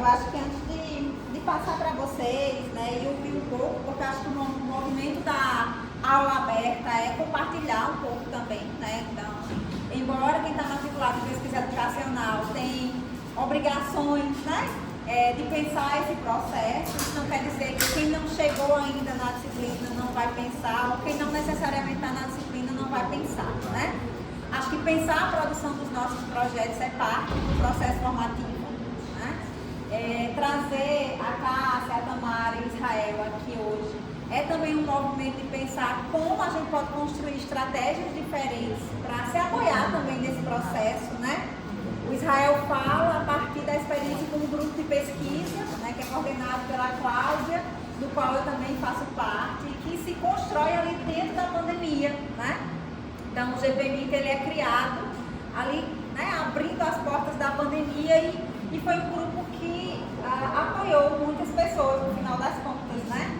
eu acho que antes de passar para vocês, né, e ouvir um pouco, porque eu acho que o movimento da aula aberta é compartilhar um pouco também, né? Então, embora quem está matriculado em pesquisa educacional tem obrigações, né, de pensar esse processo, isso não quer dizer que quem não chegou ainda na disciplina não vai pensar, ou quem não necessariamente está na disciplina não vai pensar, né? Acho que pensar a produção dos nossos projetos é parte do processo formativo, né? Trazer a Cássia, a Tamara e o Israel aqui hoje é também um movimento de pensar como a gente pode construir estratégias diferentes para se apoiar também nesse processo, né? O Israel fala a partir da experiência com um grupo de pesquisa, né, que é coordenado pela Cláudia, do qual eu também faço parte, e que se constrói ali dentro da pandemia, né? Então, o GPMIT ele é criado ali, né, abrindo as portas da pandemia e foi um grupo que apoiou muitas pessoas no final das contas, né?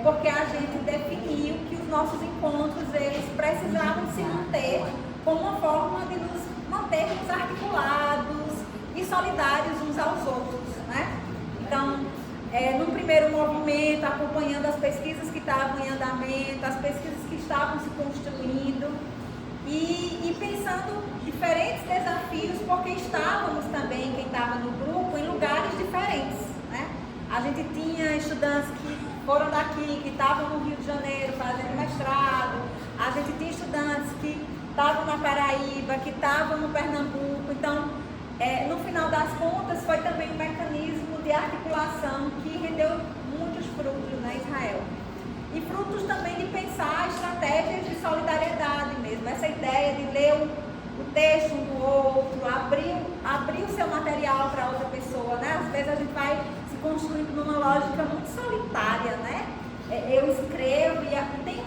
Porque a gente definiu que os nossos encontros eles precisavam se manter como uma forma de nos mantermos articulados e solidários uns aos outros, né? Então, no primeiro movimento, acompanhando as pesquisas que estavam em andamento, as pesquisas que estavam se construindo e pensando diferentes desafios, porque estávamos também, quem estava no grupo, em lugares diferentes, né? A gente tinha estudantes que foram daqui, que estavam no Rio de Janeiro fazendo mestrado, a gente tinha estudantes que estavam na Paraíba, que estavam no Pernambuco. Então, no final das contas, foi também um mecanismo de articulação que rendeu muitos frutos, né, Israel? E frutos também de pensar estratégias de solidariedade mesmo, essa ideia de ler o texto um do outro, abrir o seu material para outra pessoa, né? Às vezes a gente vai se construindo numa lógica muito solitária, né? Eu escrevo e tem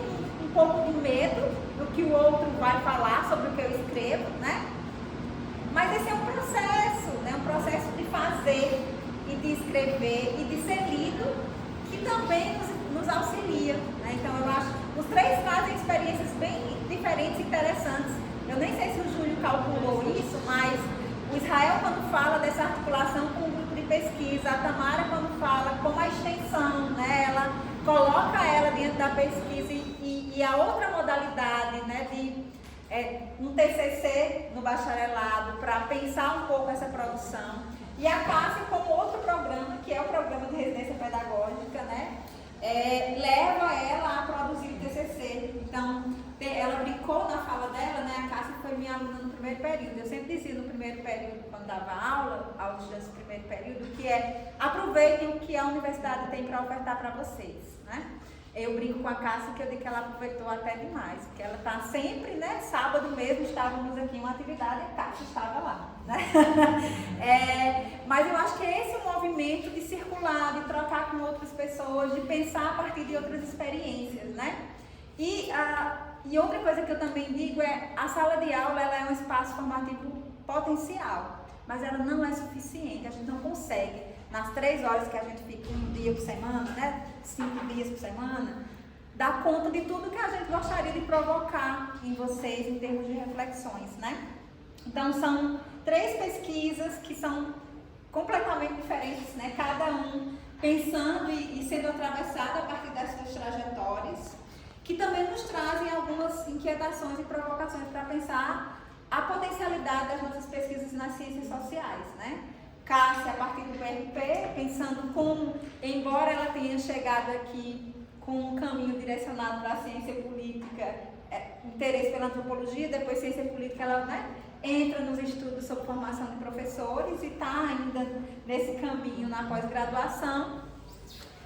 um pouco de medo do que o outro vai falar sobre o que eu escrevo, né? Mas esse é um processo, né? Um processo de fazer e de escrever e de ser lido que também nos auxilia, né? Então eu acho que os três trazem experiências bem diferentes e interessantes. Eu nem sei se o Júlio calculou isso, mas o Israel quando fala dessa articulação com o grupo de pesquisa, a Tamara quando fala como a extensão, né? Ela coloca ela dentro da pesquisa e a outra modalidade, né, de um TCC no bacharelado para pensar um pouco essa produção. E a Cássia como outro programa, que é o programa de residência pedagógica, né, leva ela a produzir o TCC. Então, ela brincou na fala dela, né, a Cássia foi minha aluna no primeiro período. Eu sempre dizia no primeiro período, quando dava aula, aos estudantes do primeiro período, que aproveitem o que a universidade tem para ofertar para vocês, né? Eu brinco com a Cássia que eu digo que ela aproveitou até demais, porque ela está sempre, né? Sábado mesmo estávamos aqui em uma atividade e a Cássia estava lá, né? Mas eu acho que esse é o movimento de circular, de trocar com outras pessoas, de pensar a partir de outras experiências, né? E outra coisa que eu também digo a sala de aula ela é um espaço formativo potencial, mas ela não é suficiente, a gente não consegue. Nas 3 horas que a gente fica um dia por semana, né? 5 dias por semana, dar conta de tudo que a gente gostaria de provocar em vocês em termos de reflexões, né? Então são 3 pesquisas que são completamente diferentes, né? Cada um pensando e sendo atravessado a partir das suas trajetórias, que também nos trazem algumas inquietações e provocações para pensar a potencialidade das nossas pesquisas nas ciências sociais, né? Cássia, a partir do PRP, pensando como, embora ela tenha chegado aqui com um caminho direcionado para a ciência política, interesse pela antropologia, depois ciência política, ela, né, entra nos estudos sobre formação de professores e está ainda nesse caminho na pós-graduação.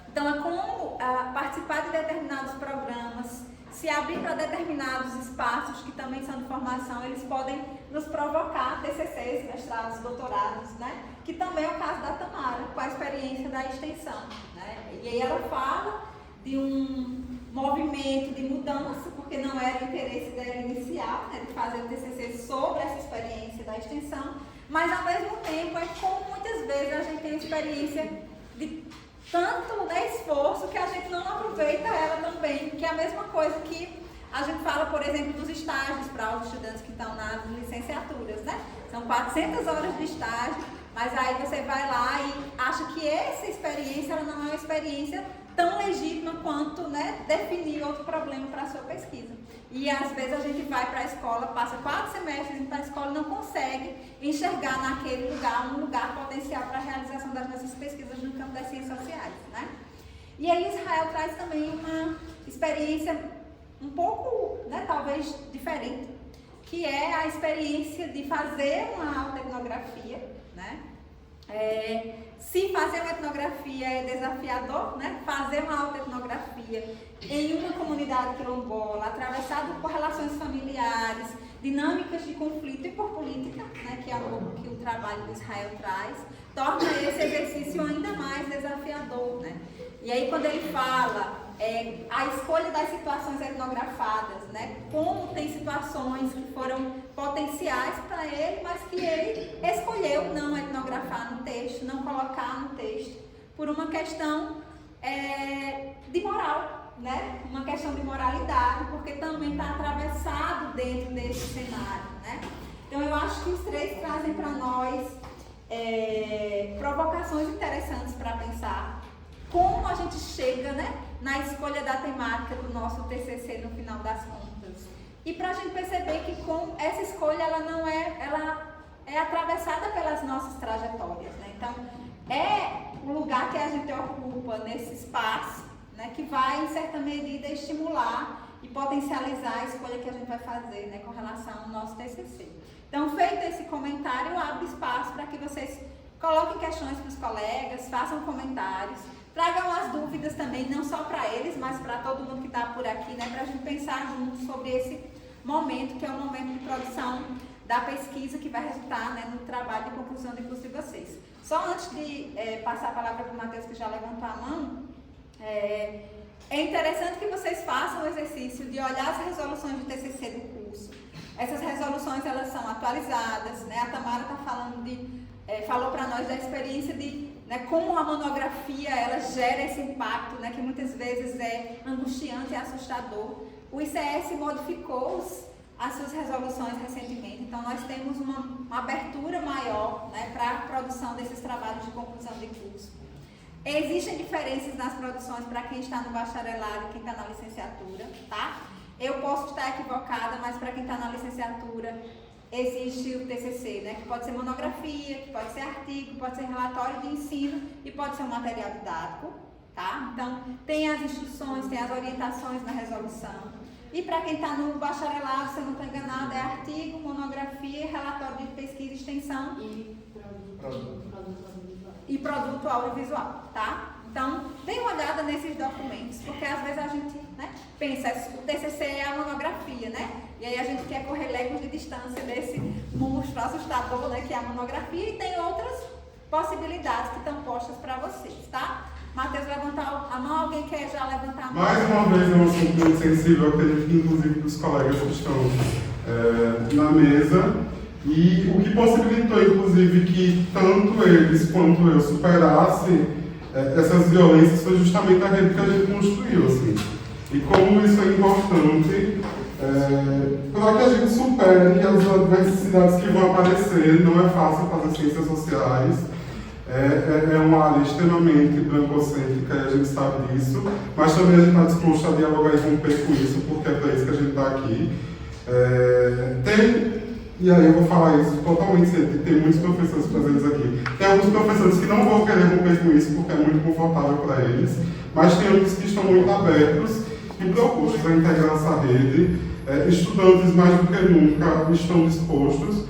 Então, é como participar de determinados programas, se abrir para determinados espaços que também são de formação, eles podem nos provocar TCCs, mestrados, doutorados, né? Que também é o caso da Tamara, com a experiência da extensão, né? E aí ela fala de um movimento de mudança, porque não era o interesse dela inicial, né, de fazer o TCC sobre essa experiência da extensão, mas ao mesmo tempo é como muitas vezes a gente tem a experiência de tanto, né, esforço que a gente não aproveita ela também, que é a mesma coisa que a gente fala, por exemplo, dos estágios para os estudantes que estão nas licenciaturas, né? São 400 horas de estágio Mas aí você vai lá e acha que essa experiência ela não é uma experiência tão legítima quanto, né, definir outro problema para a sua pesquisa. E às vezes a gente vai para a escola, passa 4 semestres indo para a escola e não consegue enxergar naquele lugar um lugar potencial para a realização das nossas pesquisas no campo das ciências sociais, né? E aí Israel traz também uma experiência um pouco, né, talvez diferente, que é a experiência de fazer uma autoetnografia, né? Se fazer uma etnografia é desafiador, né? Fazer uma autoetnografia em uma comunidade quilombola, atravessada por relações familiares, dinâmicas de conflito e por política, né? Que é algo que o trabalho de Israel traz, torna esse exercício ainda mais desafiador, né? E aí quando ele fala a escolha das situações etnografadas, né? Como tem situações que foram potenciais para ele, mas que ele escolheu não etnografar no texto, não colocar no texto, por uma questão de moral, né? Uma questão de moralidade, porque também está atravessado dentro desse cenário, né? Então eu acho que os três trazem para nós provocações interessantes para pensar como a gente chega, né, na escolha da temática do nosso TCC no final das contas. E para a gente perceber que com essa escolha ela é atravessada pelas nossas trajetórias, né? Então, é o lugar que a gente ocupa nesse espaço, né, que vai, em certa medida, estimular e potencializar a escolha que a gente vai fazer, né, com relação ao nosso TCC. Então, feito esse comentário, eu abro espaço para que vocês coloquem questões para os colegas, façam comentários, tragam as dúvidas também, não só para eles, mas para todo mundo que está por aqui, né, para a gente pensar juntos sobre esse momento, que é o momento de produção da pesquisa que vai resultar, né, no trabalho de conclusão de curso de vocês. Só antes de passar a palavra para o Matheus, que já levantou a mão, é interessante que vocês façam o exercício de olhar as resoluções de TCC do curso. Essas resoluções, elas são atualizadas, né? A Tamara está falou para nós da experiência de, né, como a monografia ela gera esse impacto, né, que muitas vezes é angustiante e assustador. O ICS modificou as suas resoluções recentemente, então nós temos uma abertura maior, né, para a produção desses trabalhos de conclusão de curso. Existem diferenças nas produções para quem está no bacharelado e quem está na licenciatura, tá? Eu posso estar equivocada, mas para quem está na licenciatura existe o TCC, né, que pode ser monografia, que pode ser artigo, pode ser relatório de ensino e pode ser um material didático, tá? Então, tem as instruções, tem as orientações na resolução. E para quem está no bacharelado, se eu não estou enganada, é artigo, monografia, relatório de pesquisa e extensão e produto audiovisual, tá? Então, dê uma olhada nesses documentos, porque às vezes a gente, né, pensa, o TCC é a monografia, né? E aí a gente quer correr léguas de distância desse monstro assustador, né, que é a monografia, e tem outras possibilidades que estão postas para vocês, tá? Matheus levantar a mão, alguém quer já levantar a mão? Mais uma vez é um assunto muito sensível, acredito que inclusive dos colegas que estão na mesa, e o que possibilitou inclusive que tanto eles quanto eu superassem essas violências foi justamente a rede que a gente construiu, assim. E como isso é importante para que a gente supere as adversidades que vão aparecer. Não é fácil fazer ciências sociais, é uma área extremamente brancocêntrica e a gente sabe disso, mas também a gente está disposto a dialogar e romper com isso, porque é para isso que a gente está aqui. E aí eu vou falar isso totalmente sempre, tem muitos professores presentes aqui. Tem alguns professores que não vão querer romper com isso porque é muito confortável para eles, mas tem outros que estão muito abertos e propostos a integrar essa rede. Estudantes mais do que nunca estão dispostos.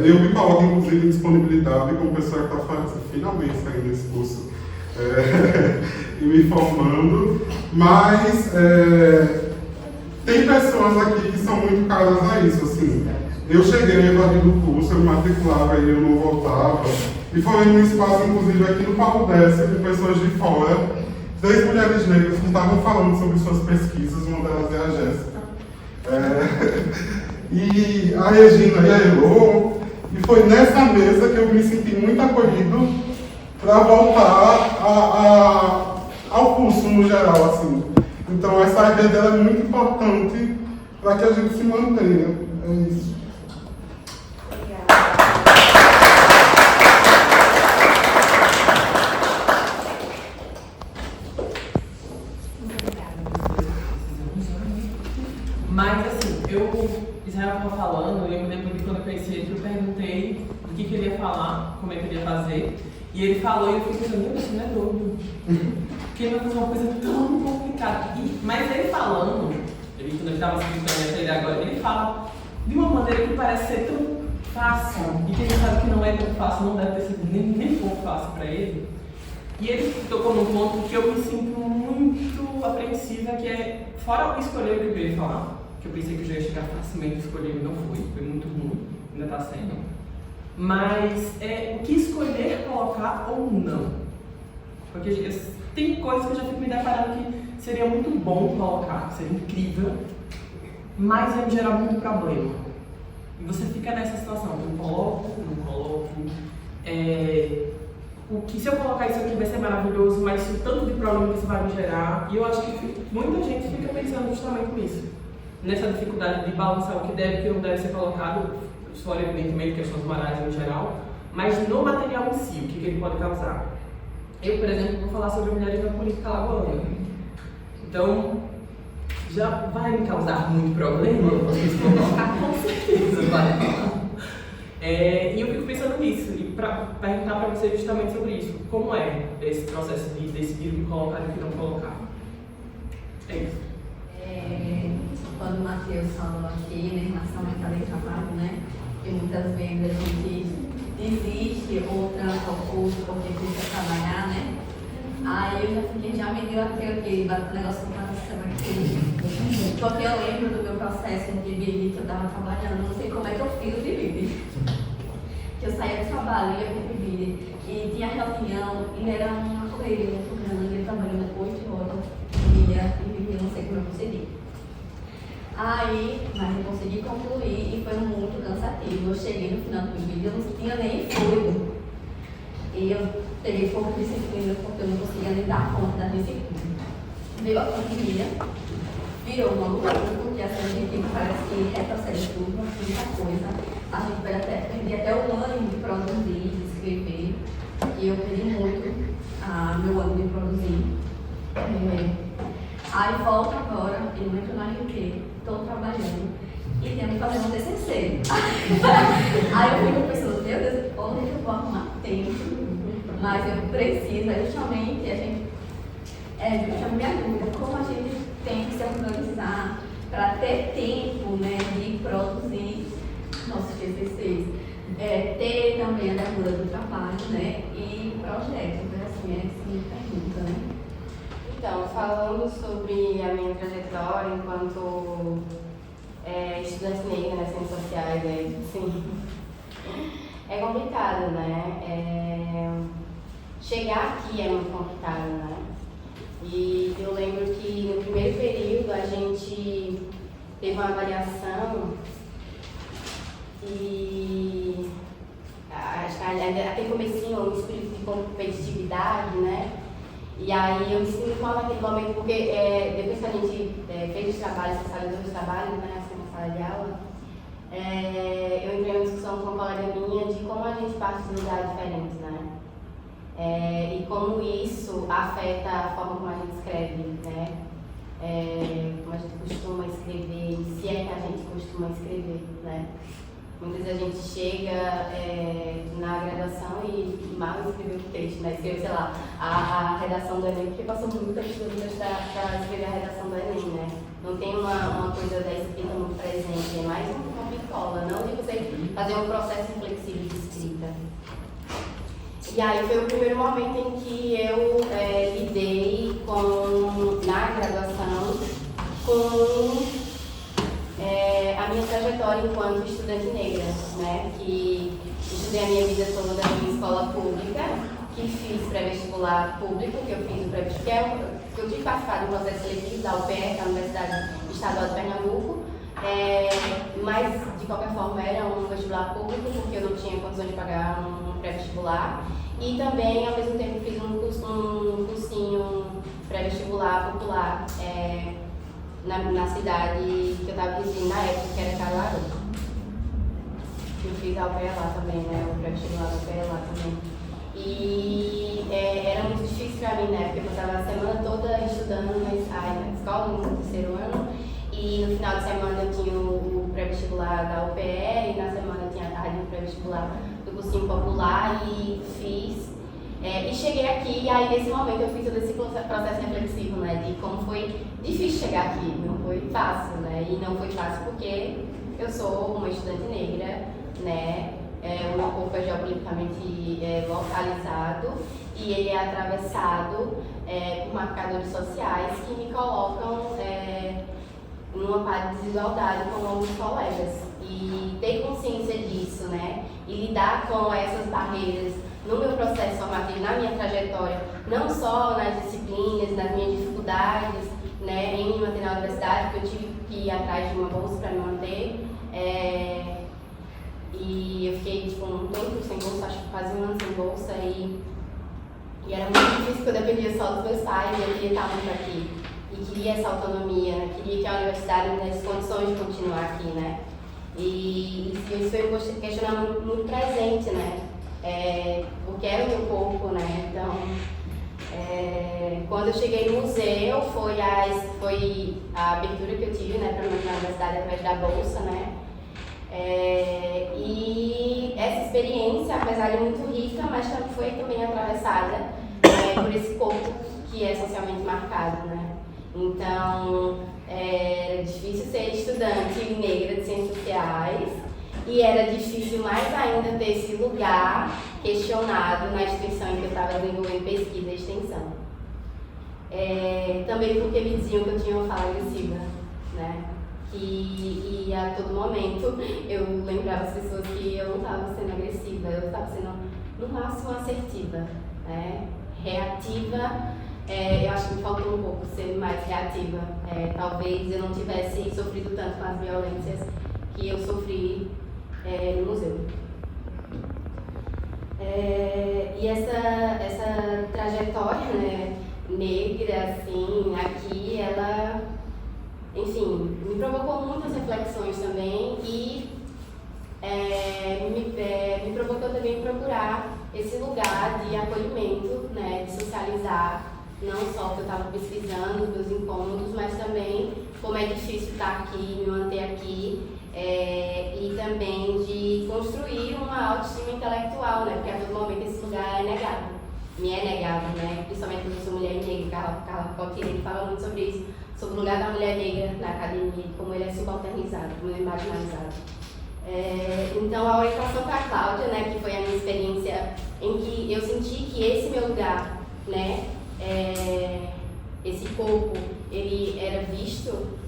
Eu me coloco inclusive em disponibilidade como pessoa que está finalmente saindo desse curso e me formando, mas tem pessoas aqui que são muito caras a isso, assim. Eu cheguei evadindo o curso, eu me matriculava e eu não voltava. E foi num espaço, inclusive, aqui no Paulo Décio, com pessoas de fora, 3 mulheres negras que estavam falando sobre suas pesquisas, uma delas é a Jéssica. E a Regina e a Elô. E foi nessa mesa que eu me senti muito acolhido para voltar ao curso no geral, assim. Então essa ideia dela é muito importante para que a gente se mantenha. É isso. Mas assim, Israel estava falando, e eu me lembro que quando eu conheci ele, eu perguntei o que ele ia falar, como é que ele ia fazer. E ele falou e eu fiquei pensando, meu Deus, não é doido. Porque ele vai fazer uma coisa tão complicada. Mas ele falando, quando ele estava explicando essa ideia agora, ele fala de uma maneira que parece ser tão fácil. E que a gente sabe que não é tão fácil, não deve ter sido nem pouco fácil para ele. E ele tocou num ponto que eu me sinto muito apreensiva, que é, fora escolher o que eu ia falar, que eu pensei que eu já ia chegar facilmente, escolher e não foi muito ruim, ainda está sendo. Mas o que escolher colocar ou não. Porque tem coisas que eu já fico me deparando que seria muito bom colocar, seria incrível, mas ia me gerar muito problema. E você fica nessa situação, eu coloco, não coloco. O que se eu colocar isso aqui vai ser maravilhoso, mas o tanto de problema que isso vai me gerar. E eu acho que muita gente fica pensando justamente nisso. Nessa dificuldade de balançar o que deve e o que não deve ser colocado, fora evidentemente questões morais em geral, mas no material em si, o que ele pode causar. Eu, por exemplo, vou falar sobre mulheres na política alagoana. Então, já vai me causar muito problema, vocês colocar, com certeza vai. E eu fico pensando nisso, e para perguntar para você justamente sobre isso. Como é esse processo de decidir o que colocar e o que não colocar? É isso. Quando o Matheus falou aqui, em relação ao mercado de trabalho, né? Que muitas vezes a gente desiste ou tranca o curso porque precisa trabalhar, né? Aí eu já me deu aquele negócio do coração aqui. Porque eu lembro do meu processo de BID que eu estava trabalhando, não sei como é que eu fiz o BID. Que eu saía do trabalho, ia pro BID, e tinha reunião, e era uma correria muito grande, eu trabalhando 8 horas por dia, e eu não sei como eu consegui. Aí, mas eu consegui concluir e foi muito cansativo. Eu cheguei no final do vídeo, eu não tinha nem fôlego. E eu peguei pouco de disciplina porque eu não conseguia nem dar conta da disciplina. Veio a pandemia, virou uma loucura, porque essa gente parece que retrocede tudo, muita coisa. A gente pode perder até o ânimo de produzir, de escrever. E eu perdi muito meu ânimo de produzir. Aí volto agora, eu entro na RP, estou trabalhando e temos que fazer um TCC. Aí eu fico pensando, meu Deus, onde eu vou arrumar tempo? Mas eu preciso, justamente, justamente minha dúvida, como a gente tem que se organizar para ter tempo, né, de produzir nossos TCCs. Ter também a demanda do trabalho, né, e projetos, né, assim, essa minha pergunta, né? Então, falando sobre a minha trajetória enquanto estudante negra nas ciências sociais, assim, é complicado, né? Chegar aqui é muito complicado, né? E eu lembro que no primeiro período a gente teve uma avaliação e até comecinho um espírito de competitividade, né? E aí eu me sinto mal naquele momento, porque depois que a gente fez os trabalhos, socializou os trabalhos, né, assim, na sala de aula, eu entrei numa discussão com uma colega minha de como a gente parte de lugares diferentes, né? E como isso afeta a forma como a gente escreve, né? Como a gente costuma escrever, se é que a gente costuma escrever, né? Muitas vezes a gente chega na graduação e mal escreveu o texto, né? Escreveu, sei lá, a redação do Enem, porque passou muitas dúvidas para escrever a redação do Enem, né? Não tem uma coisa da escrita muito presente, é mais uma picola, não de você fazer um processo flexível de escrita. E aí foi o primeiro momento em que eu lidei na graduação com a minha trajetória enquanto estudante negra, né? Que estudei a minha vida toda em escola pública, que fiz pré-vestibular público, que eu fiz o pré-vestibular, que eu tive participado do processo seletivo da UPR, que é a Universidade Estadual de Pernambuco, mas de qualquer forma era um vestibular público, porque eu não tinha condições de pagar um pré-vestibular. E também, ao mesmo tempo, fiz um cursinho pré-vestibular popular na cidade que eu estava vizinha na época, que era Caruaru. Eu fiz a UPE lá também, né? O pré-vestibular da UPE lá também. E era muito difícil para mim, né? Porque eu passava a semana toda estudando na escola, no terceiro ano. e no final de semana eu tinha o pré-vestibular da UPE, e na semana eu tinha a tarde o pré-vestibular do cursinho popular e fiz. E cheguei aqui, e aí nesse momento eu fiz todo esse processo reflexivo, né, de como foi difícil chegar aqui, não foi fácil, né, e não foi fácil porque eu sou uma estudante negra, né, o meu corpo é geopoliticamente localizado e ele é atravessado por marcadores sociais que me colocam numa parte de desigualdade com alguns colegas. E ter consciência disso, né, e lidar com essas barreiras no meu processo formativo, na minha trajetória, não só nas disciplinas, nas minhas dificuldades, né, em me manter na universidade, porque eu tive que ir atrás de uma bolsa para me manter, e eu fiquei tipo um tempo sem bolsa, acho que quase um ano sem bolsa, e era muito difícil porque eu dependia só dos meus pais, e eu queria estar muito aqui, e queria essa autonomia, né, queria que a universidade me desse condições de continuar aqui, né, e isso foi um questionamento muito presente, né, porque era o meu corpo, né, então quando eu cheguei no museu foi a abertura que eu tive, né, para a minha universidade através da bolsa, né, e essa experiência, apesar de muito rica, mas foi também atravessada por esse corpo que é socialmente marcado, né, então era difícil ser estudante negra de ciências sociais. E era difícil mais ainda ter esse lugar questionado na instituição em que eu estava desenvolvendo pesquisa e extensão. Também porque me diziam que eu tinha uma fala agressiva, né? E a todo momento eu lembrava as pessoas que eu não estava sendo agressiva, eu estava sendo no máximo assertiva, né? Reativa, eu acho que me faltou um pouco ser mais reativa. Talvez eu não tivesse sofrido tanto com as violências que eu sofri no museu. E essa trajetória, né, negra, assim, aqui, ela, enfim, me provocou muitas reflexões também e me provocou também procurar esse lugar de acolhimento, né, de socializar, não só o que eu estava pesquisando, os meus incômodos, mas também como é difícil estar aqui, me manter aqui. E também de construir uma autoestima intelectual, né? Porque a todo momento esse lugar é negado. Me é negado, né? Principalmente porque eu sou mulher negra, Carla Coquini fala muito sobre isso, sobre o lugar da mulher negra na academia, como ele é subalternizado, como ele é marginalizado. Então a orientação para a Cláudia, né, que foi a minha experiência em que eu senti que esse meu lugar, né, esse corpo, ele era visto,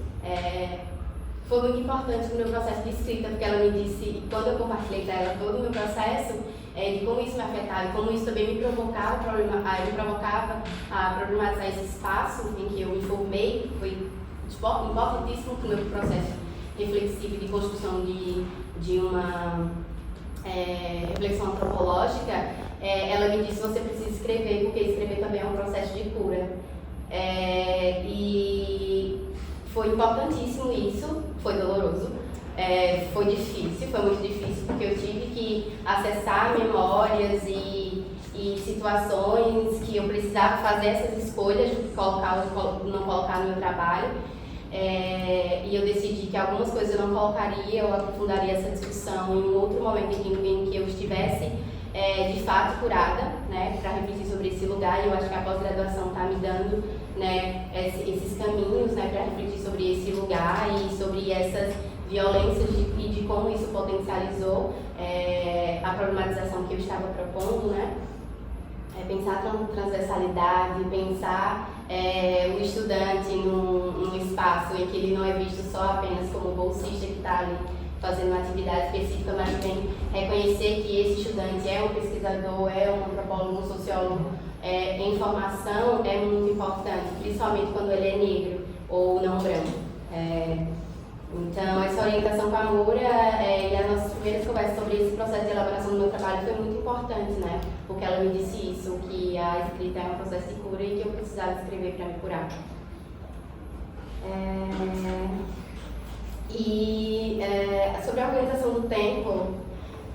foi muito importante no meu processo de escrita, porque ela me disse, quando eu compartilhei para ela todo o meu processo, de como isso me afetava, como isso também me provocava a problematizar esse espaço em que eu me formei, foi importantíssimo para o meu processo reflexivo de construção de uma reflexão antropológica. Ela me disse, você precisa escrever, porque escrever também é um processo de cura. E foi importantíssimo isso, foi doloroso, foi difícil, foi muito difícil, porque eu tive que acessar memórias e situações que eu precisava fazer essas escolhas de colocar ou não colocar no meu trabalho. E eu decidi que algumas coisas eu não colocaria, eu aprofundaria essa discussão em um outro momento em que eu estivesse de fato curada, né, para refletir sobre esse lugar. E eu acho que a pós-graduação está me dando, né, esses caminhos, né, para refletir sobre esse lugar e sobre essas violências e de como isso potencializou a problematização que eu estava propondo, né. Pensar transversalidade, pensar o estudante num espaço em que ele não é visto só apenas como bolsista que está ali fazendo uma atividade específica, mas também reconhecer que esse estudante é um pesquisador, é um antropólogo, um sociólogo em formação é muito importante, principalmente quando ele é negro ou não branco. Então, essa orientação com a Moura e as nossas primeiras conversas sobre esse processo de elaboração do meu trabalho foi muito importante, né? Porque ela me disse isso, que a escrita é um processo de cura e que eu precisava escrever para me curar. Sobre a organização do tempo,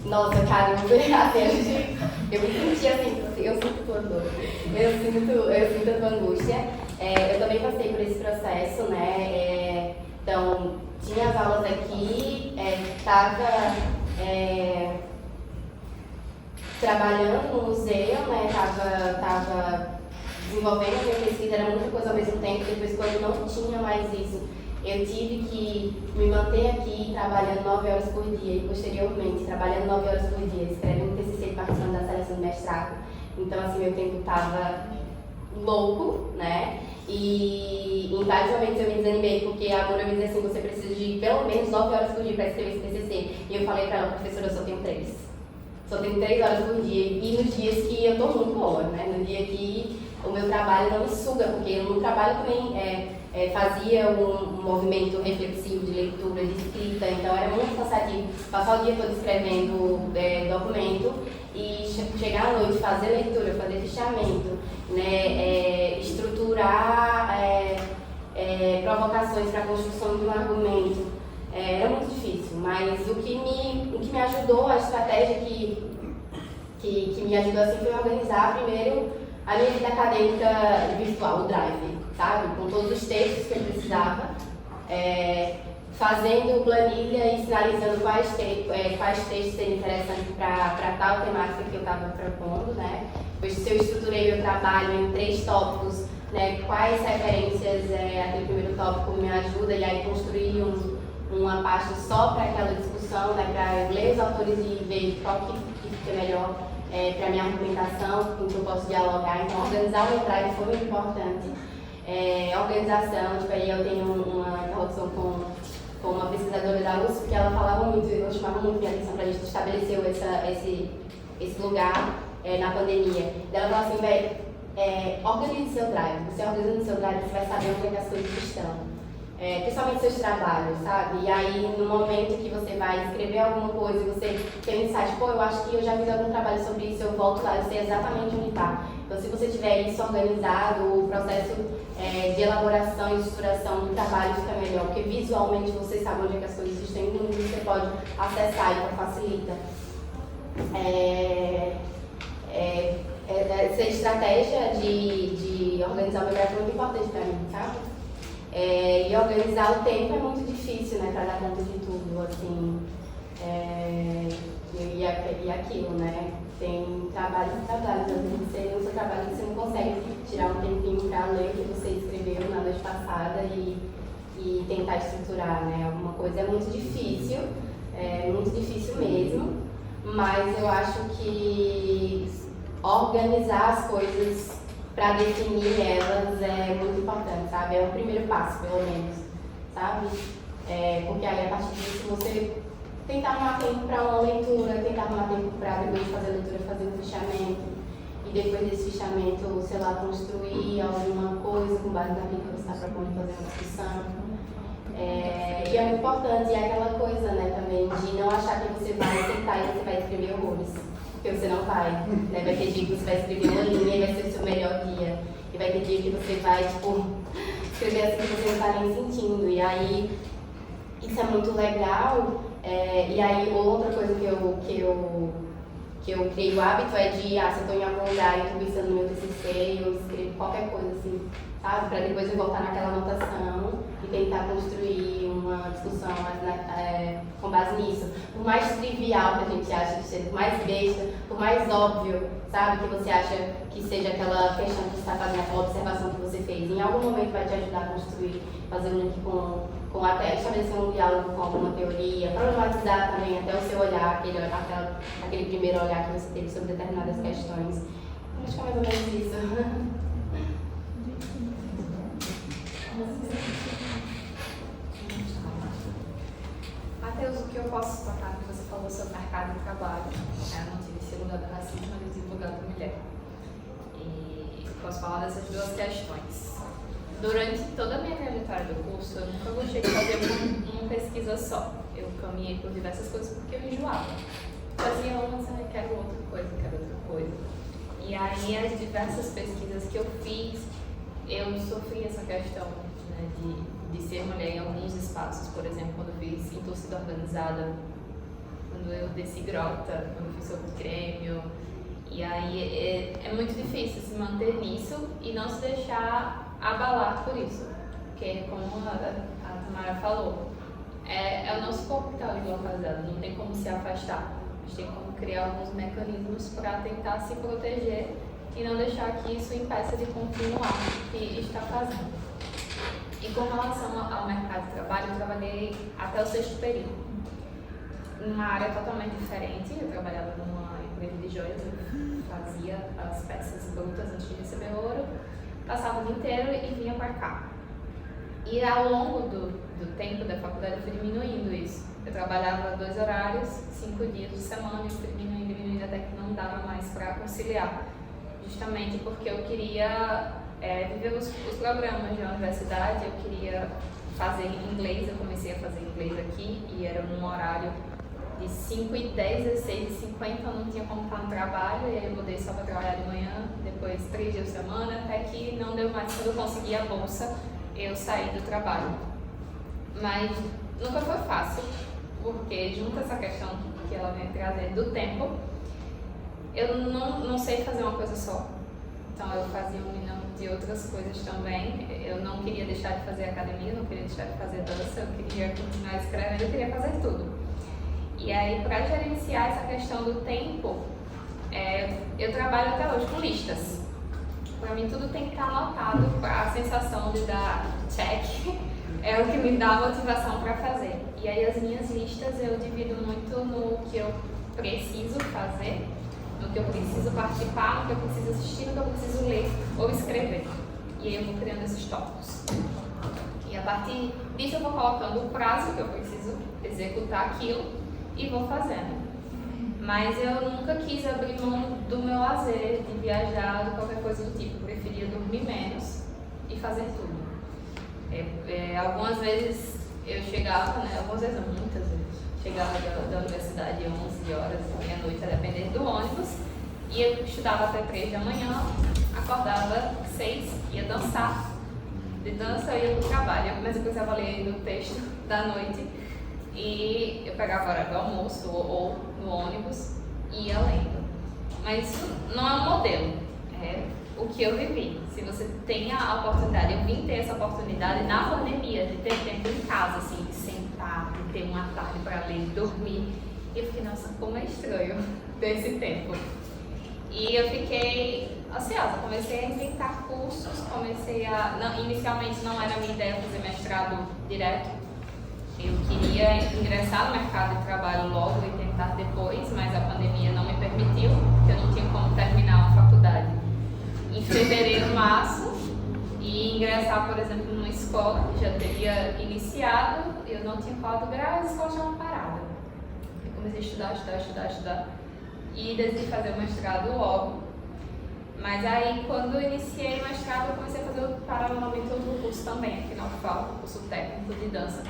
nossa, cara, eu me senti assim, eu sinto tua dor, eu sinto a tua angústia. Eu também passei por esse processo, né? Então, tinha as aulas aqui, estava trabalhando no museu, né? Tava desenvolvendo a minha pesquisa, era muita coisa ao mesmo tempo. Depois, quando não tinha mais isso, eu tive que me manter aqui trabalhando 9 horas por dia e, posteriormente, trabalhando 9 horas por dia, escrevendo TCC e participando da seleção de mestrado. Então, assim, meu tempo estava louco, né? E em vários momentos eu me desanimei, porque a Amora me dizia assim, você precisa de pelo menos 9 horas por dia para escrever esse TCC. E eu falei para ela, professora, eu só tenho 3. Só tenho 3 horas por dia. E nos dias que eu tô muito boa, né? No dia que o meu trabalho não me suga, porque eu no trabalho também fazia um movimento reflexivo de leitura, de escrita, então era muito cansativo passar o dia todo escrevendo documento e chegar à noite, fazer leitura, fazer fichamento, né, estruturar provocações para a construção de um argumento. Era muito difícil, mas o que me ajudou, a estratégia que me ajudou assim foi organizar primeiro a minha vida acadêmica virtual, o Drive, sabe? Com todos os textos que eu precisava, fazendo planilha e sinalizando quais textos seriam interessantes para tal temática que eu estava propondo, né? Depois, se eu estruturei meu trabalho em 3 tópicos, né? Quais referências aquele primeiro tópico me ajuda, e aí construir uma pasta só para aquela discussão, né? Para eu ler os autores e ver qual que fica melhor para minha argumentação, com que eu posso dialogar. Então, organizar o meu drive foi muito importante. Organização, tipo, aí eu tenho uma interlocução com uma pesquisadora da USP, que ela falava muito, eu chamava muito minha atenção para a gente estabeleceu esse lugar na pandemia. Ela falava assim, organize seu drive. Você organizando seu drive, você vai saber onde é que as coisas estão. Principalmente seus trabalhos, sabe? E aí, no momento que você vai escrever alguma coisa, você tem um insight, eu acho que eu já fiz algum trabalho sobre isso, eu volto lá, eu sei exatamente onde está. Então, se você tiver isso organizado, o processo de elaboração e estruturação do trabalho fica melhor, porque visualmente você sabe onde é que as coisas estão e você pode acessar, então facilita. Essa estratégia de organizar o meu grafo é muito importante para mim, sabe? E organizar o tempo é muito difícil, né, para dar conta de tudo, assim, e aquilo, né, tem trabalhos e trabalhos, às vezes você, no seu trabalho você não consegue tirar um tempinho para ler o que você escreveu na noite passada e tentar estruturar, né, alguma coisa é muito difícil mesmo, mas eu acho que organizar as coisas para definir elas é muito importante, sabe? É o primeiro passo, pelo menos, sabe? Porque aí, a partir disso, você tentar arrumar tempo para uma leitura, tentar arrumar tempo para, depois de fazer a leitura, fazer um fichamento. E depois desse fichamento, sei lá, construir alguma coisa com base naquilo que você está propondo fazer uma discussão. E é muito importante, e é aquela coisa, né, também, de não achar que você vai sentar e você vai escrever horrores. Porque você não vai, né? Vai ter dia que você vai escrever uma linha e vai ser o seu melhor dia. E vai ter dia que você vai, escrever assim que você não está nem sentindo. E aí, isso é muito legal. E aí, outra coisa que eu criei o hábito é de, se eu estou em algum lugar e estou pensando no meu TCC, eu escrevo qualquer coisa assim, sabe? Para depois eu voltar naquela anotação e tentar construir uma discussão com base nisso. Por mais trivial que a gente acha que seja, por mais besta, por mais óbvio, sabe? Que você acha que seja aquela questão que você está fazendo, aquela observação que você fez. Em algum momento vai te ajudar a construir, fazer um link com até estabelecer um diálogo com alguma teoria, problematizar também até o seu olhar, aquele primeiro olhar que você teve sobre determinadas questões. Acho que é mais ou menos isso. Mateus, o que eu posso destacar que você falou sobre o mercado de trabalho? Eu não tive esse lugar do racismo, mas eu tive lugar da mulher. E posso falar dessas duas questões. Durante toda a minha trajetória do curso, eu nunca gostei de fazer uma pesquisa só. Eu caminhei por diversas coisas porque eu enjoava. Fazia umas, quero outra coisa. E aí, as diversas pesquisas que eu fiz, eu sofri essa questão, né, de ser mulher em alguns espaços. Por exemplo, quando eu fiz em torcida organizada, quando eu desci grota, quando eu fiz sobre Grêmio. E aí é muito difícil se manter nisso e não se deixar abalar por isso. porque, como a Tamara falou, é o nosso corpo que está ali localizado, não tem como se afastar. A gente tem como criar alguns mecanismos para tentar se proteger e não deixar que isso impeça de continuar o que está fazendo. E com relação ao mercado de trabalho, eu trabalhei até o 6º período, numa área totalmente diferente. Eu trabalhava numa empresa de joias, eu fazia as peças brutas antes de receber ouro, passava o dia inteiro e vinha para cá. E ao longo do tempo da faculdade eu fui diminuindo isso. Eu trabalhava 2 horários, 5 dias de semana, e fui diminuindo até que não dava mais para conciliar. Justamente porque eu queria viver os programas da universidade, eu queria fazer inglês, eu comecei a fazer inglês aqui e era num horário de 5h10 às 6h50, eu não tinha como estar no trabalho, e aí eu mudei só para trabalhar de manhã, depois 3 dias por semana, até que não deu mais. Quando eu consegui a bolsa, eu saí do trabalho. Mas nunca foi fácil, porque junto a essa questão que ela vem trazendo do tempo, eu não sei fazer uma coisa só. Então eu fazia um milhão de outras coisas também. Eu não queria deixar de fazer academia, não queria deixar de fazer dança, eu queria continuar escrevendo, eu queria fazer tudo. E aí, para gerenciar essa questão do tempo, eu trabalho até hoje com listas. Para mim tudo tem que estar anotado, para a sensação de dar check é o que me dá motivação para fazer. E aí as minhas listas eu divido muito no que eu preciso fazer, no que eu preciso participar, no que eu preciso assistir, no que eu preciso ler ou escrever. E aí eu vou criando esses tópicos. E a partir disso eu vou colocando o prazo que eu preciso executar aquilo e vou fazendo. Mas eu nunca quis abrir mão do meu lazer, de viajar, de qualquer coisa do tipo. Eu preferia dormir menos e fazer tudo. Algumas vezes eu chegava, algumas vezes não, muitas vezes, chegava da universidade às 11 horas, meia-noite, a depender do ônibus, e eu estudava até 3 da manhã, acordava 6, ia dançar. De dança eu ia para o trabalho, mas eu precisava ler o texto da noite, e eu pegava a hora do almoço ou no ônibus e ia lendo. Mas isso não é um modelo, é o que eu vivi. Se você tem a oportunidade, eu vim ter essa oportunidade na pandemia, de ter tempo em casa, assim, de sentar, de ter uma tarde para ler, dormir. E eu fiquei, nossa, como é estranho ter esse tempo. E eu fiquei ansiosa, comecei a inventar cursos, inicialmente não era minha ideia fazer mestrado direto. Eu queria ingressar no mercado de trabalho logo e tentar depois, mas a pandemia não me permitiu, porque eu não tinha como terminar a faculdade em fevereiro, março, e ingressar, por exemplo, numa escola que já teria iniciado, eu não tinha qual grau, as escolas estavam paradas. Eu comecei a estudar, e decidi fazer o mestrado logo. Mas aí, quando eu iniciei o mestrado, eu comecei a fazer paralelamente outro curso também, aqui na UFAL, curso técnico de dança.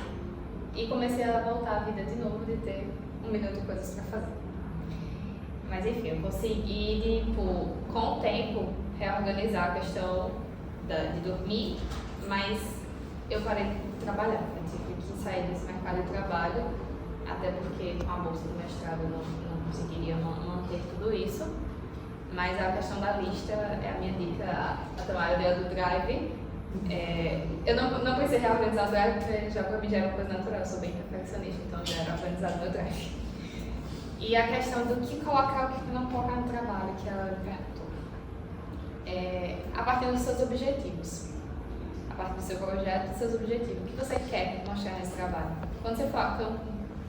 E comecei a voltar à vida de novo, de ter 1 milhão de coisas para fazer. Mas enfim, eu consegui, com o tempo, reorganizar a questão de dormir, mas eu parei de trabalhar. Eu tive que sair desse mercado de trabalho, até porque com a bolsa do mestrado eu não conseguiria manter tudo isso. Mas a questão da lista é a minha dica. A Tamara deu do Drive. Eu não precisei reorganizar o Drive, porque já para mim já era uma coisa natural. Eu sou bem perfeccionista, então já era organizado meu Drive. E a questão do que colocar e o que não colocar no trabalho, que ela perguntou. A partir dos seus objetivos. A partir do seu projeto, dos seus objetivos. O que você quer mostrar nesse trabalho? Quando você for a campo,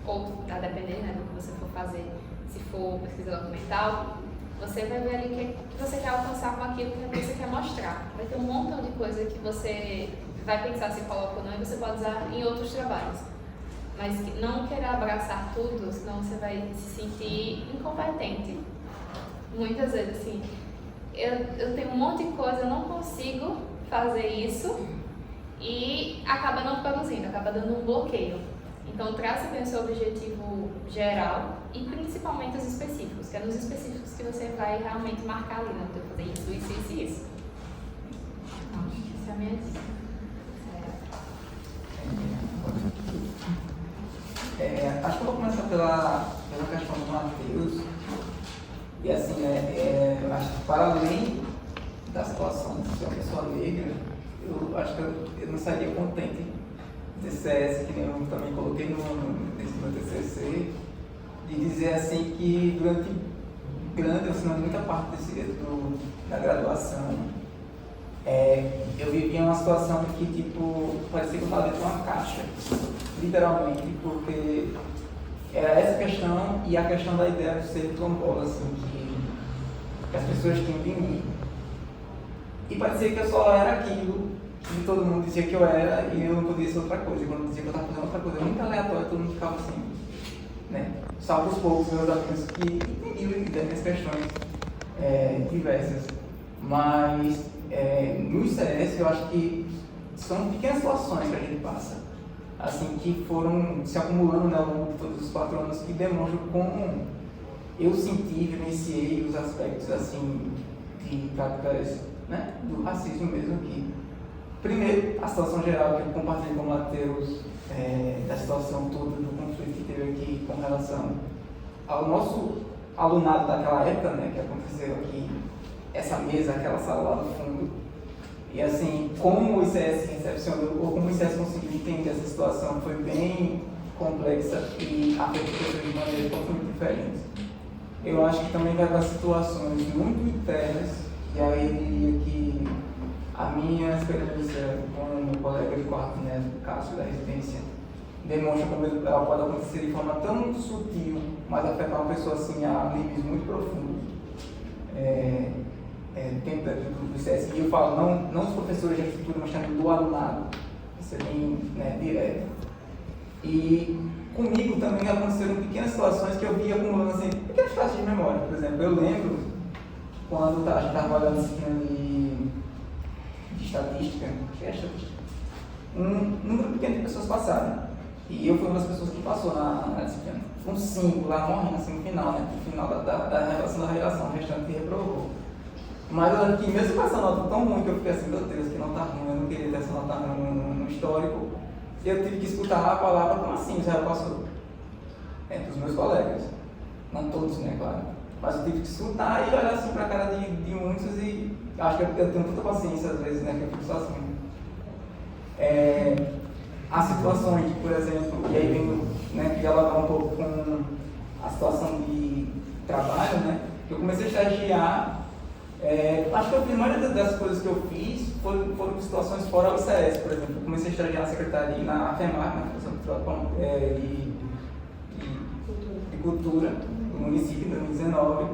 ou a depender do que você for fazer, se for pesquisa documental, você vai ver ali o que você quer alcançar com aquilo que você quer mostrar. Vai ter um montão de coisa que você vai pensar se coloca ou não e você pode usar em outros trabalhos. Mas não querer abraçar tudo, senão você vai se sentir incompetente. Muitas vezes, assim, eu tenho um monte de coisa, eu não consigo fazer isso e acaba não produzindo, acaba dando um bloqueio. Então, trace bem o seu objetivo geral e principalmente os específicos, que é nos específicos que você vai realmente marcar ali, né? Eu vou fazer isso e isso. Acho que essa é a minha dica. Acho que eu vou começar pela questão do Matheus. E assim, eu acho que para além da situação de ser uma pessoa negra, eu acho que eu não sairia contente de CS, que nem eu também coloquei nesse meu TCC, de dizer assim que durante muita parte da graduação, eu vivia uma situação que, tipo, parecia que eu estava dentro de uma caixa, literalmente, porque era essa questão e a questão da ideia de ser quilombola, assim, que as pessoas tinham de mim. E parecia que eu só era aquilo que todo mundo dizia que eu era e eu não podia ser outra coisa. E quando eu dizia que eu estava fazendo outra coisa muito aleatória, todo mundo ficava assim, né? Salvo os poucos meus amigos que entendiam das minhas questões diversas. Mas no ICS eu acho que são pequenas situações que a gente passa, assim, que foram se acumulando, né, ao longo de todos os 4 anos, que demonstram como eu senti, vivenciei os aspectos, assim, de práticas, né, do racismo mesmo aqui. Primeiro, a situação geral que eu compartilhei com o Matheus, da situação toda do conflito que teve aqui com relação ao nosso alunado daquela época, né, que aconteceu aqui, essa mesa, aquela sala lá no fundo. E assim, como o ICS recepcionou, ou como o ICS conseguiu entender essa situação, foi bem complexa e afetou pessoas de maneira totalmente diferente. Eu acho que também vai para situações muito internas, e aí eu diria que a minha experiência com o meu colega de quarto, né, do Cássio, da residência, demonstra como ela pode acontecer de forma tão sutil, mas afetar uma pessoa assim a níveis muito profundos. Dentro do ICS, e eu falo não os professores de arquitetura, mas também do alunado, isso é bem, né, direto. E comigo também aconteceram pequenas situações que eu via acumulando assim, pequenas faixas de memória. Por exemplo, eu lembro quando a gente estava trabalhando disciplina de estatística, que é estatística, um número pequeno de pessoas passaram. E eu fui uma das pessoas que passou na disciplina. Um 5 lá morrendo assim no final, né? No final da relação, o restante reprovou. Mas eu lembro que mesmo com essa nota tão ruim que eu fiquei assim, meu Deus, que nota ruim, eu não queria ter essa nota ruim no histórico, eu tive que escutar a palavra como assim, já passou. Entre os meus colegas. Não todos, né, claro. Mas eu tive que escutar e olhar assim pra cara de muitos e acho que eu tenho tanta paciência às vezes, né, que eu fico sozinho. Há situações de, por exemplo, e aí vem, né, dialogar um pouco com a situação de trabalho, né, que eu comecei a estagiar. Acho que a maioria das coisas que eu fiz foram situações fora do ICS, por exemplo. Eu comecei a estagiar na secretaria, na FEMAC, na Fundação de Cultura do município, em 2019.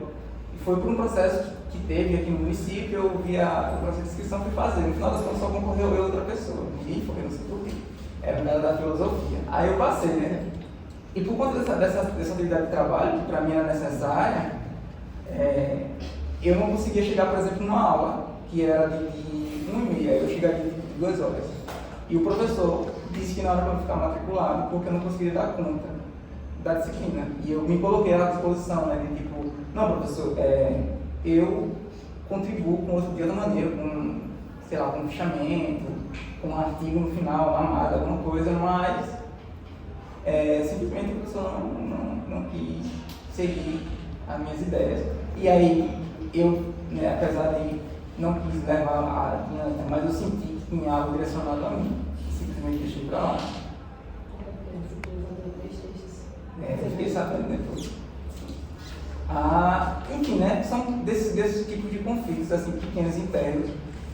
E foi por um processo que teve aqui no município, eu vi o processo de inscrição e fui fazer. No final das contas só concorreu eu e outra pessoa. Ninguém foi, não sei por quê. Era uma da filosofia. Aí eu passei, né? E por conta dessa atividade de trabalho, que para mim era necessária, eu não conseguia chegar, por exemplo, numa aula, que era de 1h30, eu chegaria de 2 horas. E o professor disse que não era para eu ficar matriculado, porque eu não conseguia dar conta da disciplina. E eu me coloquei à disposição, né, de tipo, não, professor, eu contribuo com outro de outra maneira, com, sei lá, com um fichamento, com um artigo no final, uma amada, alguma coisa, mas simplesmente o professor não quis seguir as minhas ideias. E aí, eu, né, apesar de não quis levar adiante, mas eu senti que tinha algo direcionado a mim. Simplesmente deixei pra lá. Eu fiquei sabendo depois. Enfim, né, são desses tipos de conflitos, assim, pequenos internos,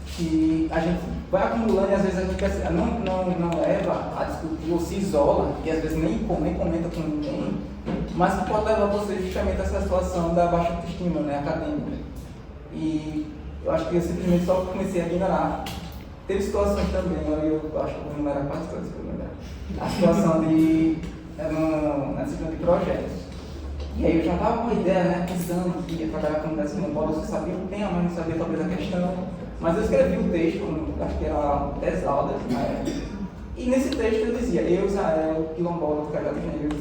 que a gente vai acumulando e às vezes a gente não leva a discutir ou se isola, e às vezes nem comenta com ninguém, mas que pode levar você justamente a essa situação da baixa autoestima, né, acadêmica. E eu acho que eu simplesmente só comecei a ignorar. Teve situações também, eu acho que eu vou enumerar quase todas que eu lembrar. A situação na disciplina de projetos. E aí eu já estava com a ideia, né, pensando que ia trabalhar com unidades quilombolas, eu sabia o tema, mas não sabia talvez a questão. Mas eu escrevi um texto, acho que era 10 aulas, né? E nesse texto eu dizia, eu, Israel, quilombola do Cajado Negro,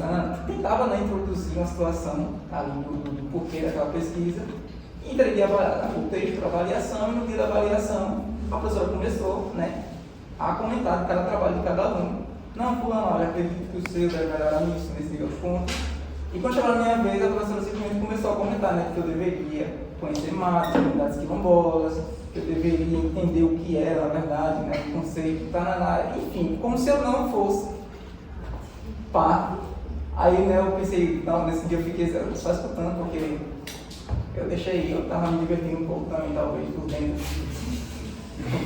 tentava, né, introduzir uma situação ali do porquê daquela pesquisa. Entreguei o texto para avaliação e no dia da avaliação a professora começou, né, a comentar de cada trabalho de cada aluno. Não, fulano, olha, acredito que o seu deve melhorar nisso, nesse outro ponto. E quando chegou a minha vez, a professora simplesmente começou a comentar, né, que eu deveria conhecer mais as comunidades quilombolas, que eu deveria entender o que era, na verdade, né, o conceito, enfim, como se eu não fosse parte. Aí, né, eu pensei, não, nesse dia eu fiquei só escutando, porque eu deixei, eu estava me divertindo um pouco também, talvez, por dentro.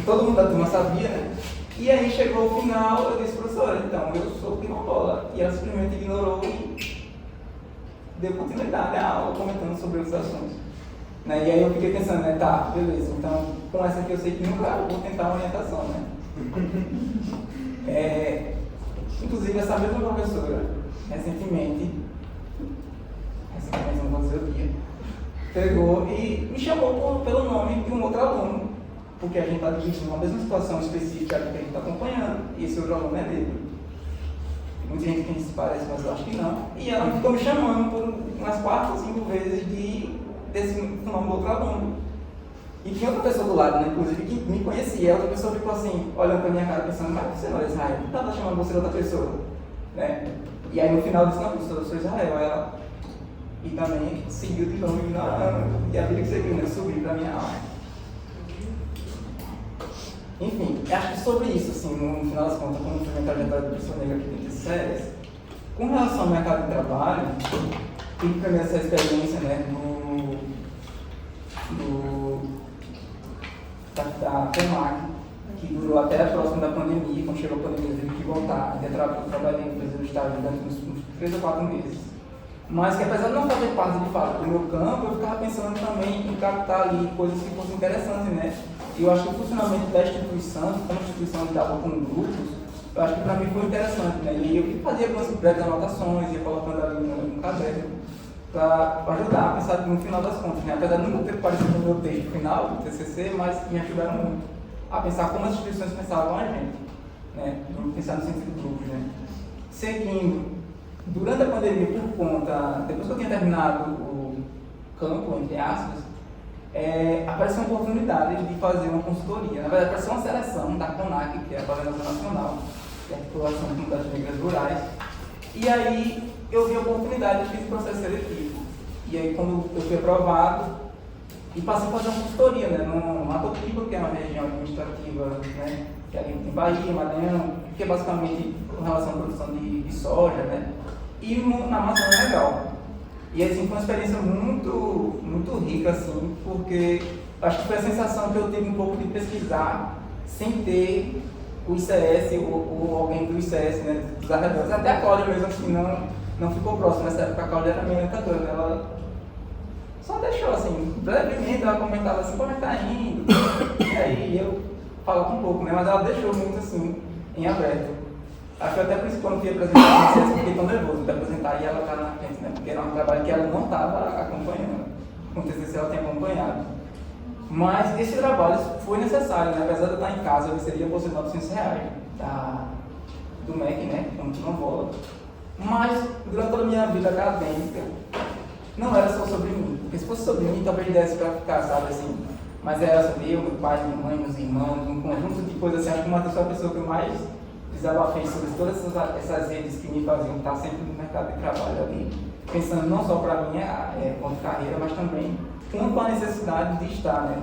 Todo mundo da turma sabia, né? E aí chegou o final, eu disse, professora, então, eu sou quilombola. E ela simplesmente ignorou e deu continuidade à aula, comentando sobre os assuntos. Né? E aí eu fiquei pensando, né, tá, beleza, então com essa aqui eu sei que nunca eu vou tentar uma orientação, né? Inclusive essa mesma professora, recentemente não vou dizer o dia, pegou e me chamou pelo nome de um outro aluno, porque a gente está dividindo uma mesma situação específica que a gente está acompanhando, e esse outro aluno é negro. Muita gente que se parece, mas eu acho que não. E ela ficou me chamando por umas 4 ou 5 vezes desse nome do outro aluno. E tinha outra pessoa do lado, né, inclusive, que me conhecia. A outra pessoa ficou assim, olhando pra minha cara, pensando, mas você não é Israel, não estava chamando você de outra pessoa. Né? E aí no final disse, não, professor, eu sou Israel. Ela, e também seguiu de novo ignorando. E a vida que seguiu, né, subiu pra minha aula. Enfim, acho que sobre isso, assim, no final das contas, como foi minha trajetória de pessoa negra aqui dentro de séries, com relação ao mercado de trabalho, tive primeiro essa experiência, né, da FEMAC, que durou até a próxima da pandemia. Quando chegou a pandemia, eu tive que voltar. Eu trabalhei em empresa do estágio durante uns 3 ou 4 meses. Mas que apesar de não fazer parte de fato do meu campo, eu ficava pensando também em captar ali coisas que fossem interessantes, né? E eu acho que o funcionamento da instituição, como a instituição lidava com grupos, eu acho que para mim foi interessante, né? E eu fazia algumas breves anotações, ia colocando ali no caderno, para ajudar a pensar no final das contas, né? Apesar de não ter parecido no meu texto final do TCC, mas me ajudaram muito a pensar como as instituições pensavam a gente, né? Pensar no sentido do grupo, né? Seguindo, durante a pandemia, por conta, depois que eu tinha terminado o campo, entre aspas, apareceu uma oportunidade de fazer uma consultoria. Na verdade, apareceu uma seleção da CONAC, que é a Coordenação Nacional, que é a Articulação de Comunidades Negras Rurais. E aí eu vi a oportunidade, fiz o processo seletivo. E aí, quando eu fui aprovado, e passei a fazer uma consultoria, né, no Matopiba, que é uma região administrativa, né, que é ali em Bahia, Maranhão, que é basicamente com relação à produção de soja, né, e na Amazônia Legal. E assim, foi uma experiência muito, muito rica, assim, porque acho que foi a sensação que eu tive um pouco de pesquisar sem ter o ICS ou alguém do ICS, né, dos arredores. Até a Cláudia mesmo, assim, não ficou próxima nessa época. A Cláudia era minha orientadora, né? Ela só deixou, assim, brevemente, ela comentava assim, como é que tá indo? E aí eu falava um pouco, né, mas ela deixou muito, assim, em aberto. Acho que até por isso que quando fui apresentar a eu fiquei tão nervoso de apresentar e ela estar na frente, né? Porque era um trabalho que ela não estava acompanhando. Com o TCC ela tinha acompanhado. Mas esse trabalho foi necessário, né? Apesar de eu estar em casa, eu recebi a bolsa de R$900 do MEC, né? Como quilombola. Mas durante toda a minha vida acadêmica, não era só sobre mim. Porque se fosse sobre mim, talvez desse para ficar, sabe, assim. Mas era sobre eu, meu pai, minha mãe, meus irmãos, um conjunto de coisas assim. Acho que o Matheus foi a pessoa que eu mais desabafei sobre todas essas redes que me faziam estar sempre no mercado de trabalho ali, pensando não só para mim quanto carreira, mas também quanto a necessidade de estar, né?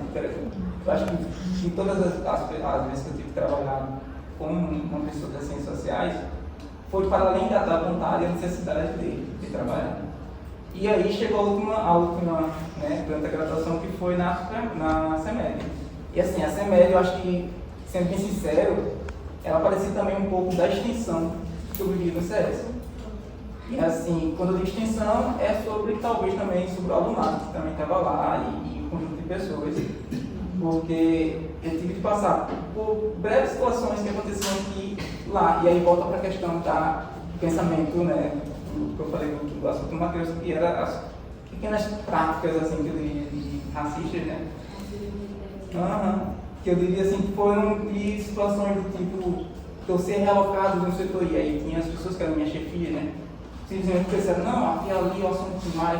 Eu acho que em todas as vezes que eu tive que trabalhar com uma pessoa das ciências sociais, foi para além da vontade e a necessidade de trabalhar. E aí chegou a última né, durante a graduação, que foi na CEMED. E assim, a CEMED, eu acho que, sendo bem sincero, ela parecia também um pouco da extensão que eu vivi no CS. E assim, quando eu digo extensão, é sobre, talvez também, sobre o alunado, que também estava lá, e um conjunto de pessoas. Porque eu tive que passar por breves situações que aconteciam aqui lá. E aí volta para a questão do pensamento, né, do que eu falei do assunto do Matheus, que era as pequenas práticas, assim, que eu diria, de racistas, né? Que eu diria assim, que foram de situações do tipo, eu ser realocado no setor, e aí tinha as pessoas que eram minha chefia, né? Simplesmente pensaram, não, aqui ali o assunto mais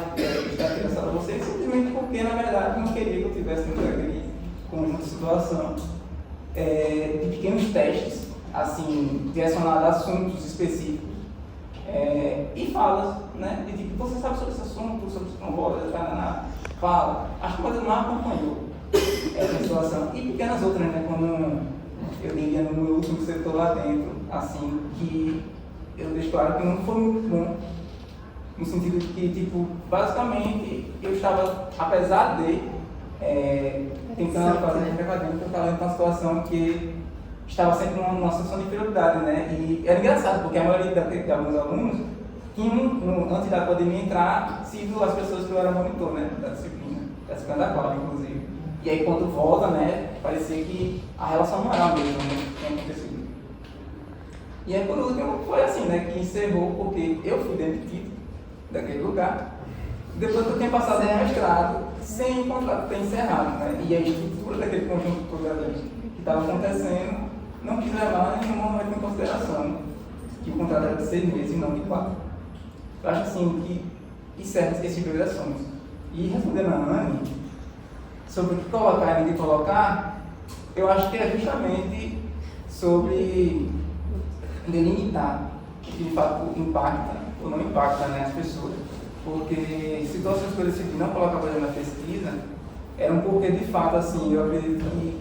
está interessado a você, simplesmente porque, na verdade, não queria que eu tivesse dentro daquele conjunto de situação. De pequenos testes, assim, direcionados a assuntos específicos, e falas, né? De tipo, você sabe sobre esse assunto, sobre os quilombolas, fala. Acho que o Matheus não acompanhou. essa situação. E pequenas outras, né? Como eu diria no meu último setor lá dentro, assim, que eu deixo claro que não foi muito bom, no sentido de que, tipo, basicamente, eu estava, apesar de tentando fazer acadêmica, eu estava em uma situação que estava sempre numa situação de prioridade, né? E era engraçado, porque a maioria de alguns alunos tinham, antes da pandemia entrar, sido as pessoas que eu era monitor, né? Da disciplina da quadra, inclusive. E aí, quando volta, né, parecia que a relação não era a mesma, né, que tinha acontecido. E aí, por último, foi assim, né, que encerrou, porque eu fui demitido daquele lugar, depois que eu tinha passado no mestrado, sem o contrato ter encerrado, né, e a estrutura daquele conjunto todo ali que estava acontecendo, não quis levar em nenhum momento em consideração que o contrato era de 6 meses e não de 4. Eu acho assim que encerra esse tipo de ações. E respondendo a Anne, sobre o que colocar e o que colocar, eu acho que é justamente sobre delimitar o que de fato impacta ou não impacta, né, as pessoas. Porque situações que eu decidi não colocar para na pesquisa eram porque de fato assim, eu acredito que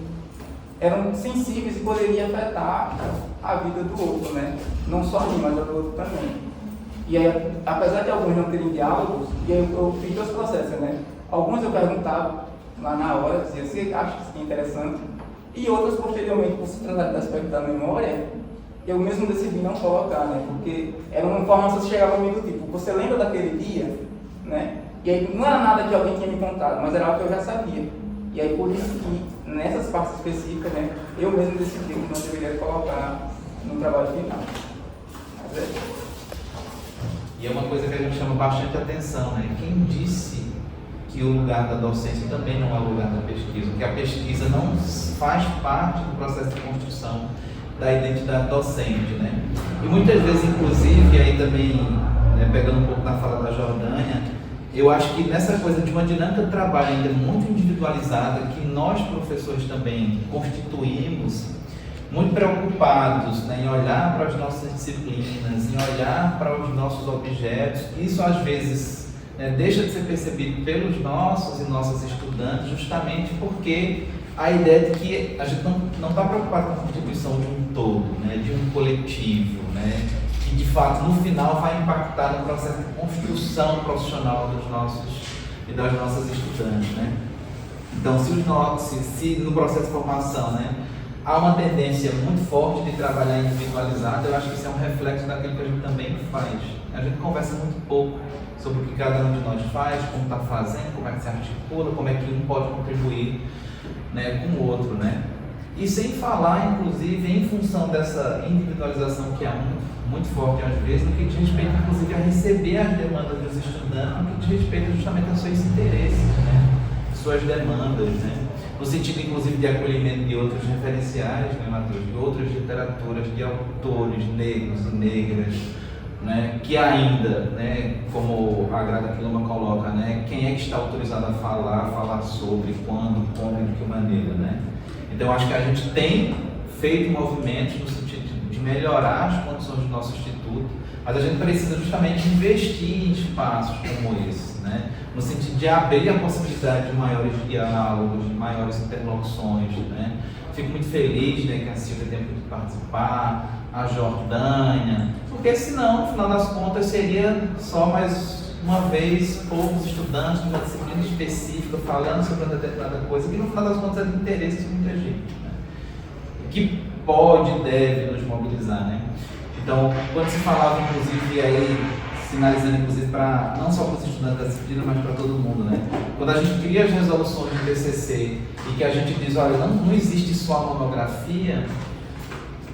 eram sensíveis e poderiam afetar a vida do outro, né? Não só a mim, mas a do outro também. E aí, apesar de alguns não terem diálogos, eu fiz dois processos, né? Alguns eu perguntava lá na hora, dizia, você acha que isso é interessante? E outros, posteriormente, por se tratar do aspecto da memória, eu mesmo decidi não colocar, né? Porque era uma informação que chegava comigo, tipo, você lembra daquele dia? Né? E aí não era nada que alguém tinha me contado, mas era algo que eu já sabia. E aí por isso que, nessas partes específicas, né, eu mesmo decidi que não deveria colocar no trabalho final. Mas é. E é uma coisa que a gente chama bastante atenção, né? Quem disse que o lugar da docência também não é o lugar da pesquisa, que a pesquisa não faz parte do processo de construção da identidade docente, né? E muitas vezes, inclusive, aí também, né, pegando um pouco na fala da Jordânia, eu acho que nessa coisa de uma dinâmica de trabalho ainda muito individualizada, que nós professores também constituímos, muito preocupados, né, em olhar para as nossas disciplinas, em olhar para os nossos objetos, isso às vezes deixa de ser percebido pelos nossos e nossas estudantes, justamente porque a ideia de que a gente não está preocupado com a constituição de um todo, né, de um coletivo, né, que de fato no final vai impactar no processo de construção profissional dos nossos e das nossas estudantes, né. Então, se no processo de formação, né, há uma tendência muito forte de trabalhar individualizado, eu acho que isso é um reflexo daquilo que a gente também faz. A gente conversa muito pouco sobre o que cada um de nós faz, como está fazendo, como é que se articula, como é que um pode contribuir, né, com o outro, né? E sem falar, inclusive, em função dessa individualização que é muito forte às vezes, no que diz respeito, inclusive, a receber as demandas dos estudantes, no que diz respeito justamente aos seus interesses, né? Suas demandas, né? No sentido, inclusive, de acolhimento de outros referenciais, né, Matheus? De outras literaturas, de autores negros e negras, né, que ainda, né, como a Grada Quilomba coloca, né, quem é que está autorizado a falar sobre, quando, como e de que maneira, né? Então, acho que a gente tem feito movimentos no sentido de melhorar as condições do nosso instituto, mas a gente precisa justamente investir em espaços como esse, né, no sentido de abrir a possibilidade de maiores diálogos, de maiores interlocuções, né? Fico muito feliz, né, que a Silvia tenha podido participar, a Jordânia, porque senão, no final das contas, seria só mais uma vez poucos estudantes de uma disciplina específica falando sobre uma determinada coisa, que no final das contas é de interesse de muita gente, né? Que pode e deve nos mobilizar, né? Então, quando se falava, inclusive, aí, sinalizando, inclusive, para não só para os estudantes da disciplina, mas para todo mundo, né? Quando a gente cria as resoluções do TCC e que a gente diz, olha, não existe só a monografia,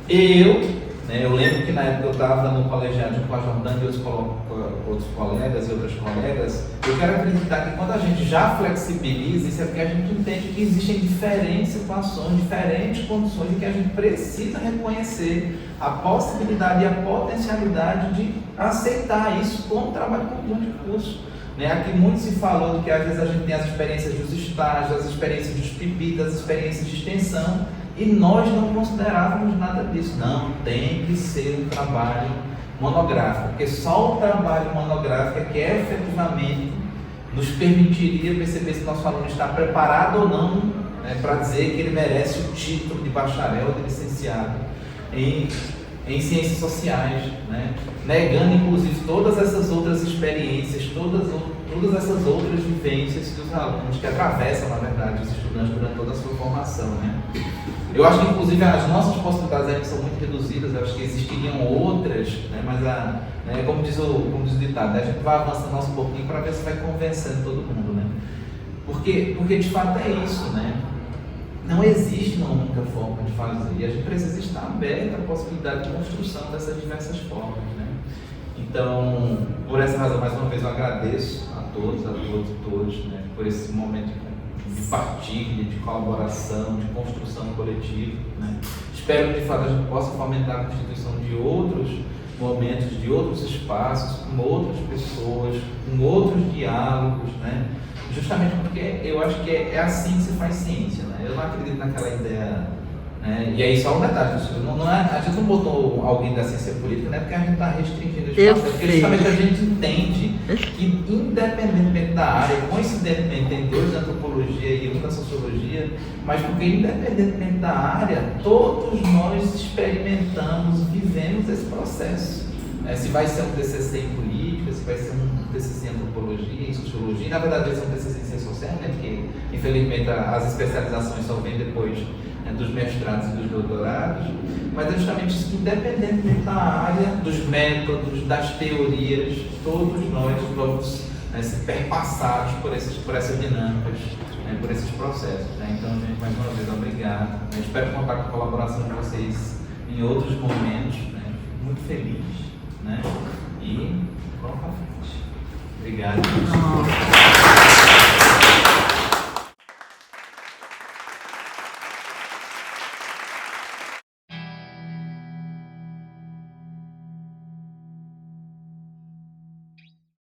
eu lembro que na época eu estava no colegiado com a Jordânia e outros colegas e outras colegas, eu quero acreditar que quando a gente já flexibiliza, isso é porque a gente entende que existem diferentes situações, diferentes condições e que a gente precisa reconhecer a possibilidade e a potencialidade de aceitar isso como trabalho concluinte de curso. Né? Aqui muito se falou do que às vezes a gente tem as experiências dos estágios, as experiências dos PIBI, das experiências de extensão, e nós não considerávamos nada disso. Não, tem que ser um trabalho monográfico, porque só o trabalho monográfico é que efetivamente nos permitiria perceber se nosso aluno está preparado ou não para dizer que ele merece o título de bacharel ou de licenciado em ciências sociais, né? Negando inclusive todas essas outras experiências, todas essas outras vivências que os alunos, que atravessam, na verdade, os estudantes durante toda a sua formação, né? Eu acho que inclusive as nossas possibilidades ainda são muito reduzidas, eu acho que existiriam outras, né? Mas como diz o ditado, né? A gente vai avançando nosso pouquinho para ver se vai convencendo todo mundo, né? Porque de fato é isso, né? Não existe uma única forma de fazer e a gente precisa estar aberto à possibilidade de construção dessas diversas formas, né? Então, por essa razão, mais uma vez, eu agradeço a todos e todas, né, por esse momento de partilha, de colaboração, de construção coletiva, né? Espero que de fato a gente possa fomentar a constituição de outros momentos, de outros espaços, com outras pessoas, com outros diálogos, né? Justamente porque eu acho que é assim que se faz ciência, né? Eu não acredito naquela ideia, né? E aí só um detalhe, a gente não botou alguém da ciência política, não é porque a gente está restringindo o espaço, é porque justamente a gente entende que independentemente da área, coincidentemente tem 2 de antropologia e 1 da sociologia, mas porque independentemente da área, todos nós experimentamos, vivemos esse processo. Se vai ser um TCC em política, se vai ser um TCC em antropologia, em sociologia, na verdade vai ser um TCC em ciências sociais, né? Porque infelizmente as especializações só vêm depois, né, dos mestrados e dos doutorados, mas é justamente isso que, independentemente da área, dos métodos, das teorias, todos nós vamos, né, ser perpassados por essas dinâmicas, né, por esses processos, né? Então, gente, mais uma vez, obrigado. Eu espero contar com a colaboração de vocês em outros momentos, né? Muito feliz, né? E vamos para frente. Obrigado.